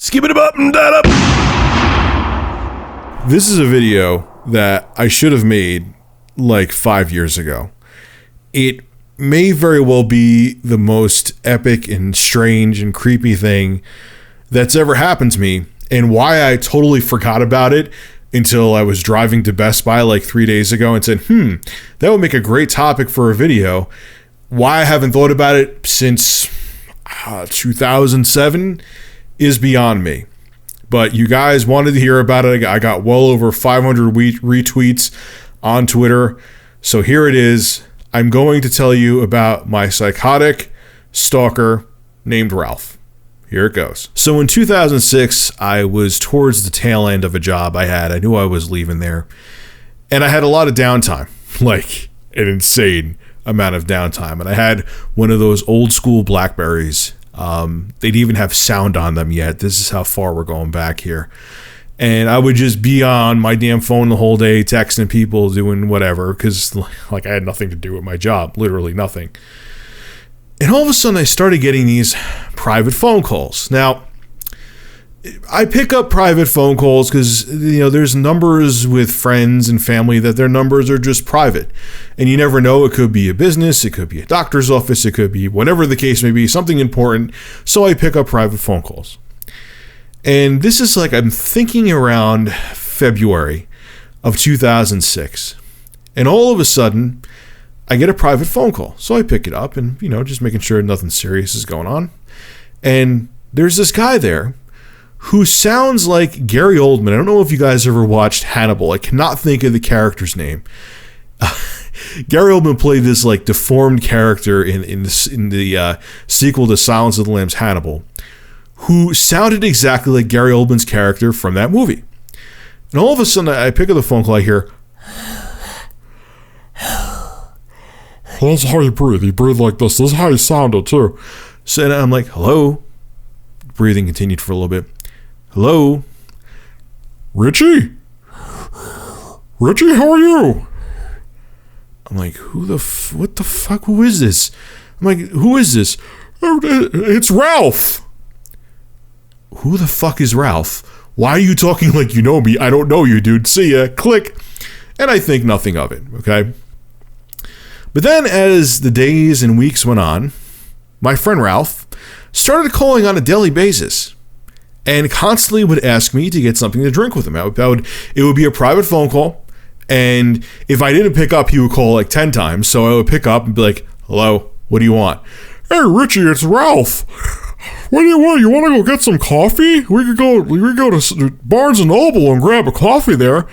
Skip it up and that up. This is a video that I should have made like 5 years ago. It may very well be the most epic and strange and creepy thing that's ever happened to me, and why I totally forgot about it until I was driving to Best Buy like 3 days ago and said, that would make a great topic for a video. Why I haven't thought about it since 2007 is beyond me. But you guys wanted to hear about it. I got well over 500 retweets on Twitter. So here it is. I'm going to tell you about my psychotic stalker named Ralph. Here it goes. So in 2006, I was towards the tail end of a job I had. I knew I was leaving there. And I had a lot of downtime, like an insane amount of downtime. And I had one of those old school Blackberries. They didn't even have sound on them yet. This is how far we're going back here. And I would just be on my damn phone the whole day, texting people, doing whatever, because like I had nothing to do with my job, literally nothing. And all of a sudden I started getting these private phone calls. Now, I pick up private phone calls because, there's numbers with friends and family that their numbers are just private. And you never know, it could be a business, it could be a doctor's office, it could be whatever the case may be, something important. So I pick up private phone calls. And this is like, I'm thinking around February of 2006. And all of a sudden, I get a private phone call. So I pick it up and, just making sure nothing serious is going on. And there's this guy there who sounds like Gary Oldman. I don't know if you guys ever watched Hannibal. I cannot think of the character's name. Gary Oldman played this like deformed character in the sequel to Silence of the Lambs, Hannibal, who sounded exactly like Gary Oldman's character from that movie. And all of a sudden, I pick up the phone call. I hear, "That's how you breathe. You breathe like this. This is how you sounded too." So I'm like, "Hello." Breathing continued for a little bit. "Hello? Richie? Richie, how are you?" I'm like, what the fuck? Who is this? I'm like, who is this? "It's Ralph." Who the fuck is Ralph? Why are you talking like you know me? I don't know you, dude. See ya. Click. And I think nothing of it, okay? But then as the days and weeks went on, my friend Ralph started calling on a daily basis and constantly would ask me to get something to drink with him. It would be a private phone call, and if I didn't pick up, he would call like 10 times. So I would pick up and be like, "Hello, what do you want?" "Hey, Richie, it's Ralph. What do you want? You want to go get some coffee? We could go to Barnes & Noble and grab a coffee there."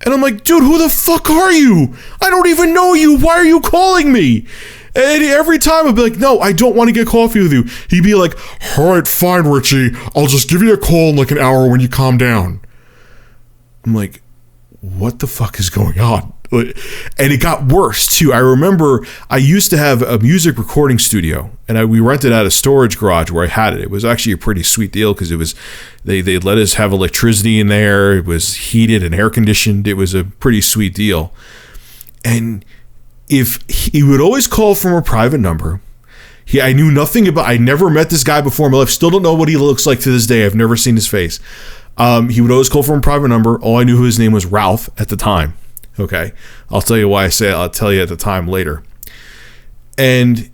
And I'm like, "Dude, who the fuck are you? I don't even know you. Why are you calling me?" And every time I'd be like, "No, I don't want to get coffee with you." He'd be like, "All right, fine, Richie. I'll just give you a call in like an hour when you calm down." I'm like, what the fuck is going on? And it got worse too. I remember I used to have a music recording studio, and we rented out a storage garage where I had it. It was actually a pretty sweet deal because it was they let us have electricity in there. It was heated and air conditioned. It was a pretty sweet deal. And if he would always call from a private number, I knew nothing about. I never met this guy before in my life. Still don't know what he looks like to this day. I've never seen his face. He would always call from a private number. All I knew his name was Ralph at the time. Okay, I'll tell you why I say it. I'll tell you at the time later. And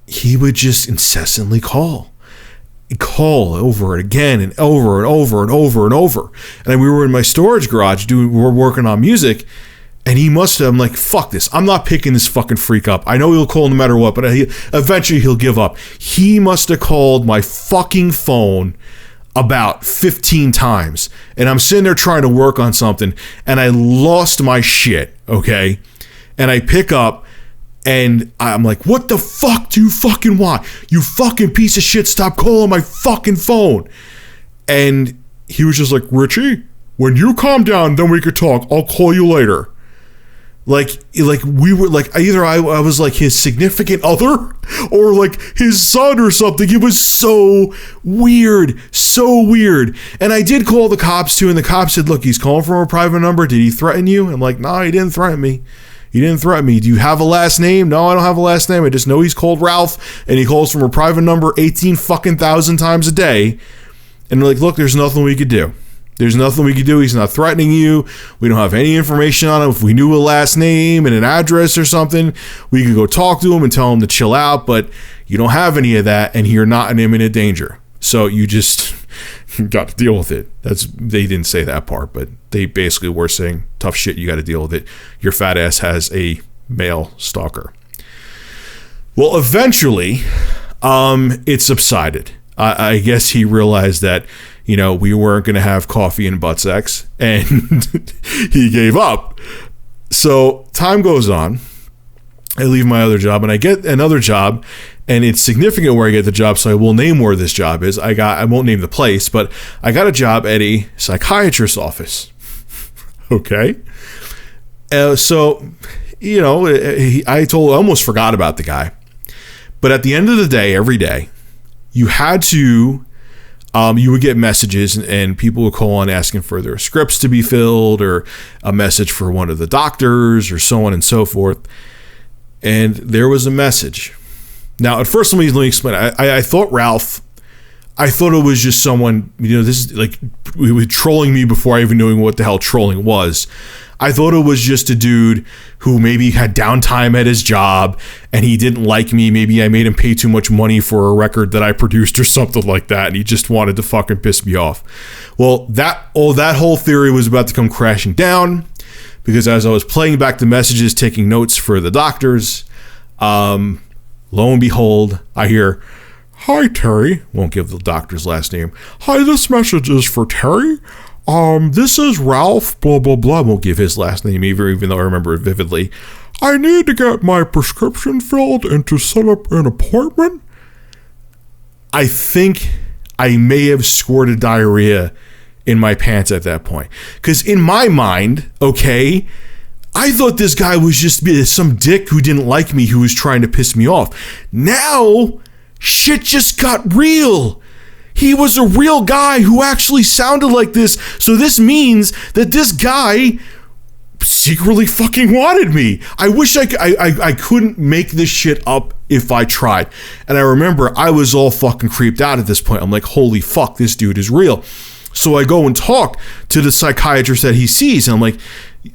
he would just incessantly call over and again and over and over and over and over. And we were in my storage garage we're working on music, and he must have. I'm like, fuck this. I'm not picking this fucking freak up. I know he'll call no matter what, but eventually he'll give up. He must have called my fucking phone about 15 times, and I'm sitting there trying to work on something, and I lost my shit, okay? And I pick up, and I'm like, what the fuck do you fucking want? You fucking piece of shit, stop calling my fucking phone. And he was just like, "Richie, when you calm down, then we could talk. I'll call you later." Like we were like, either I was like his significant other or like his son or something. It was so weird. And I did call the cops too, and the cops said, "Look, he's calling from a private number. Did he threaten you?" I'm like, "No, he didn't threaten me. Do you have a last name?" "No, I don't have a last name. I just know he's called Ralph, and he calls from a private number 18 fucking thousand times a day." And they're like, look, there's nothing we could do. There's nothing we could do. He's not threatening you. We don't have any information on him. If we knew a last name and an address or something, we could go talk to him and tell him to chill out. But you don't have any of that, and you're not in imminent danger. So you just got to deal with it. They didn't say that part, but they basically were saying, tough shit, you got to deal with it. Your fat ass has a male stalker. Well, eventually, it subsided. I guess he realized that, we weren't going to have coffee and butt sex, and he gave up. So time goes on. I leave my other job and I get another job, and it's significant where I get the job, so I will name where this job is. I won't name the place, but I got a job at a psychiatrist's office. Okay. So, I almost forgot about the guy. But at the end of the day, every day, you had to, you would get messages, and people would call on asking for their scripts to be filled, or a message for one of the doctors, or so on and so forth. And there was a message. Now, at first, let me explain. I thought Ralph, I thought it was just someone, this is like, he was trolling me before I even knew what the hell trolling was. I thought it was just a dude who maybe had downtime at his job and he didn't like me. Maybe I made him pay too much money for a record that I produced or something like that, and he just wanted to fucking piss me off. Well, that whole theory was about to come crashing down, because as I was playing back the messages, taking notes for the doctors, lo and behold, I hear, "Hi, Terry." Won't give the doctor's last name. "Hi, this message is for Terry. This is Ralph, blah, blah, blah." Won't give his last name either, even though I remember it vividly. "I need to get my prescription filled and to set up an appointment." I think I may have squirted diarrhea in my pants at that point. Because in my mind, okay, I thought this guy was just some dick who didn't like me, who was trying to piss me off. Now, shit just got real. He was a real guy who actually sounded like this. So this means that this guy secretly fucking wanted me. I wish I couldn't make this shit up if I tried. And I remember I was all fucking creeped out at this point. I'm like, holy fuck, this dude is real. So I go and talk to the psychiatrist that he sees, and I'm like,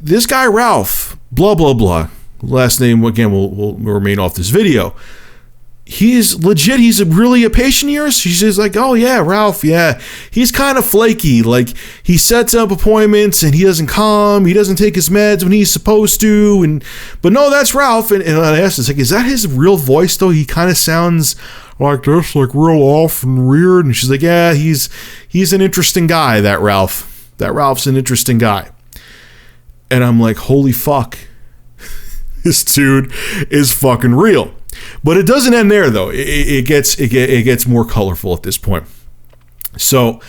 this guy Ralph, blah, blah, blah. Last name, again, will remain off this video. He's legit. He's really a patient of yours? She says like, "Oh yeah, Ralph, yeah. He's kind of flaky. Like, he sets up appointments and he doesn't come. He doesn't take his meds when he's supposed to. But no, that's Ralph." And I asked, it's like, is that his real voice though? He kind of sounds like this, like real off and weird. And she's like, "Yeah, he's an interesting guy, that Ralph. That Ralph's an interesting guy." And I'm like, holy fuck. This dude is fucking real. But it doesn't end there, though. It gets more colorful at this point. So,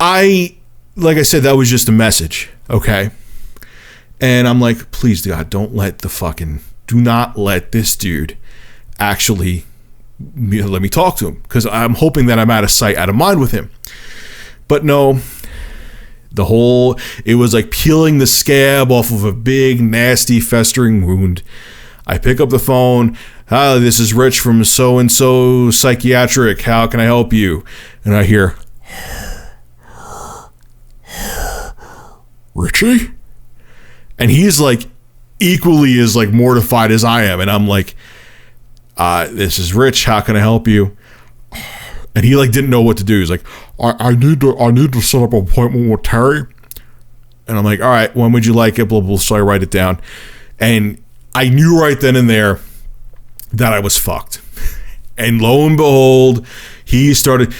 like I said, that was just a message, okay? And I'm like, please, God, do not let this dude actually let me talk to him, because I'm hoping that I'm out of sight, out of mind with him. But no, it was like peeling the scab off of a big, nasty, festering wound. I pick up the phone. "Hi, this is Rich from so-and-so psychiatric. How can I help you?" And I hear, "Richie?" And he's like equally as like mortified as I am. And I'm like, "This is Rich. How can I help you?" And he like didn't know what to do. He's like, I need to set up an appointment with Terry." And I'm like, "All right, when would you like it?" Blah, blah. So I write it down. And I knew right then and there that I was fucked. And lo and behold, he started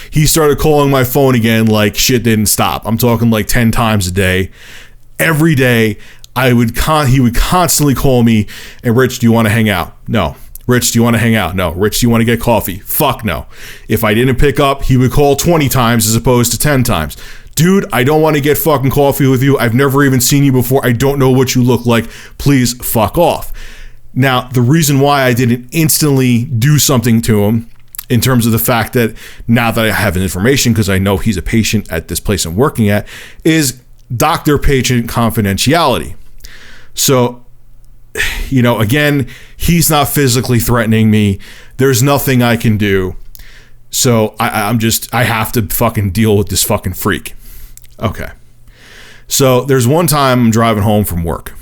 calling my phone again like shit didn't stop. I'm talking like 10 times a day. Every day, he would constantly call me, and, "Rich, do you want to hang out?" "No." "Rich, do you want to hang out?" "No." "Rich, do you want to get coffee?" "Fuck no." If I didn't pick up, he would call 20 times as opposed to 10 times. "Dude, I don't want to get fucking coffee with you. I've never even seen you before. I don't know what you look like. Please fuck off." Now, the reason why I didn't instantly do something to him, in terms of the fact that now that I have information, because I know he's a patient at this place I'm working at, is doctor-patient confidentiality. So, again, he's not physically threatening me. There's nothing I can do. So I have to fucking deal with this fucking freak. Okay. So there's one time I'm driving home from work.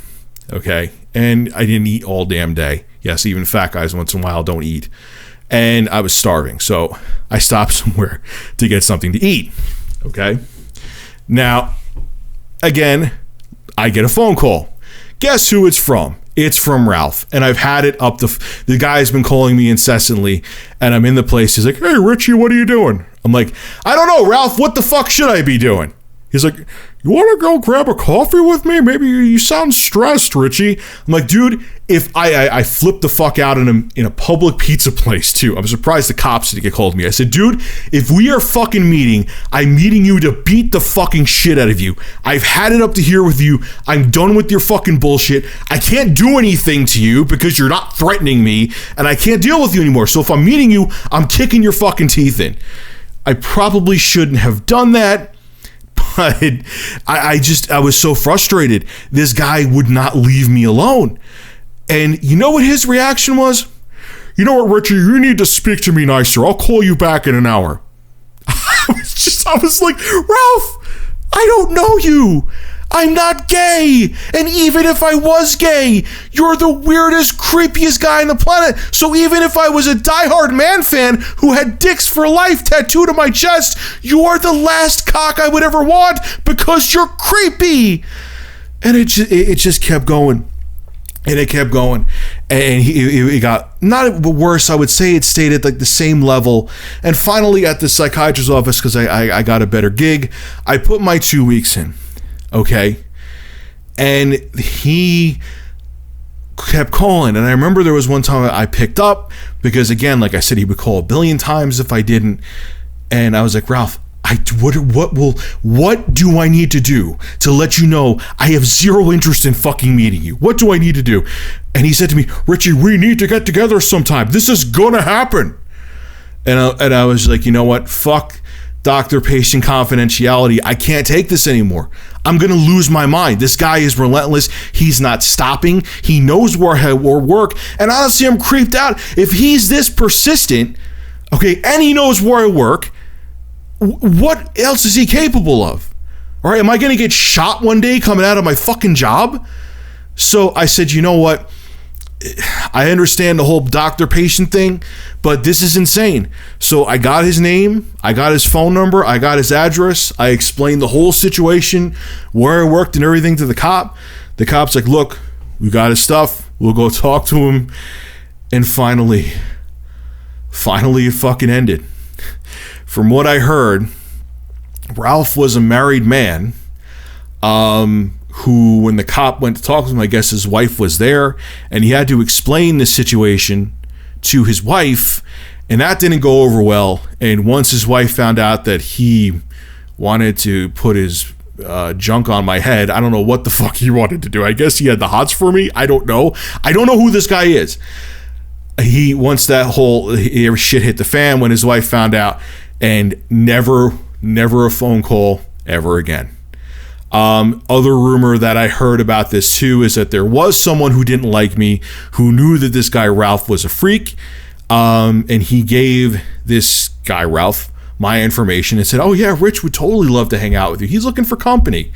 Okay. And I didn't eat all damn day. Yes, even fat guys once in a while don't eat. And I was starving. So I stopped somewhere to get something to eat. Okay. Now, again, I get a phone call. Guess who it's from? It's from Ralph. And I've had it up the guy's been calling me incessantly, and I'm in the place. He's like, hey, Richie, what are you doing? I'm like, I don't know, Ralph, what the fuck should I be doing? He's like, you want to go grab a coffee with me? Maybe you sound stressed, Richie. I'm like, dude, if I flipped the fuck out in a public pizza place too. I'm surprised the cops didn't get called to me. I said, dude, if we are fucking meeting, I'm meeting you to beat the fucking shit out of you. I've had it up to here with you. I'm done with your fucking bullshit. I can't do anything to you because you're not threatening me, and I can't deal with you anymore. So if I'm meeting you, I'm kicking your fucking teeth in. I probably shouldn't have done that. But I was so frustrated. This guy would not leave me alone. And you know what his reaction was? You know what, Richie, you need to speak to me nicer. I'll call you back in an hour. I was like, Ralph, I don't know you. I'm not gay. And even if I was gay, you're the weirdest, creepiest guy on the planet. So even if I was a diehard man fan who had dicks for life tattooed on my chest, you are the last cock I would ever want because you're creepy. And it just kept going. And it kept going. And it got not worse. I would say it stayed at like the same level. And finally at the psychiatrist's office, because I got a better gig, I put my 2 weeks in. Okay. And he kept calling. And I remember there was one time I picked up because, again, like I said, he would call a billion times if I didn't. And I was like, Ralph, what do I need to do to let you know I have zero interest in fucking meeting you? What do I need to do? And he said to me, Richie, we need to get together sometime. This is gonna happen. And I was like, you know what? Fuck doctor-patient confidentiality. I can't take this anymore. I'm going to lose my mind. This guy is relentless. He's not stopping. He knows where I work. And honestly, I'm creeped out. If he's this persistent, okay, and he knows where I work, what else is he capable of? All right, am I going to get shot one day coming out of my fucking job? So I said, you know what? I understand the whole doctor-patient thing, but this is insane. So I got his name, I got his phone number, I got his address, I explained the whole situation, where I worked and everything to the cop. The cop's like, look, we got his stuff, we'll go talk to him. And finally it fucking ended. From what I heard, Ralph was a married man, who, when the cop went to talk to him, I guess his wife was there, and he had to explain the situation to his wife, and that didn't go over well. And once his wife found out that he wanted to put his junk on my head, I don't know what the fuck he wanted to do. I guess he had the hots for me. I don't know who this guy is. Once that whole shit hit the fan, when his wife found out, and never a phone call ever again. Other rumor that I heard about this too is that there was someone who didn't like me, who knew that this guy Ralph was a freak, and he gave this guy Ralph my information and said, oh yeah, Rich would totally love to hang out with you. He's looking for company.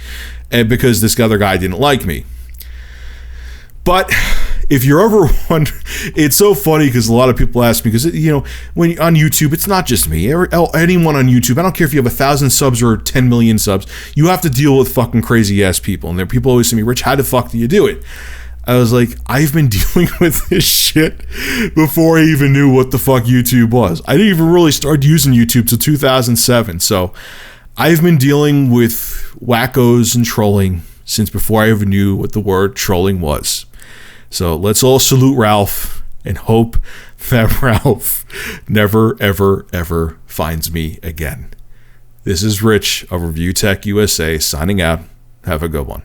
And because this other guy didn't like me. But if you're ever wondering, it's so funny because a lot of people ask me, because, you know, when you're on YouTube, it's not just me. Anyone on YouTube, I don't care if you have 1,000 subs or 10 million subs, you have to deal with fucking crazy ass people. And there people always say to me, Rich, how the fuck do you do it? I was like, I've been dealing with this shit before I even knew what the fuck YouTube was. I didn't even really start using YouTube till 2007. So I've been dealing with wackos and trolling since before I ever knew what the word trolling was. So let's all salute Ralph and hope that Ralph never, ever, ever finds me again. This is Rich of Review Tech USA signing out. Have a good one.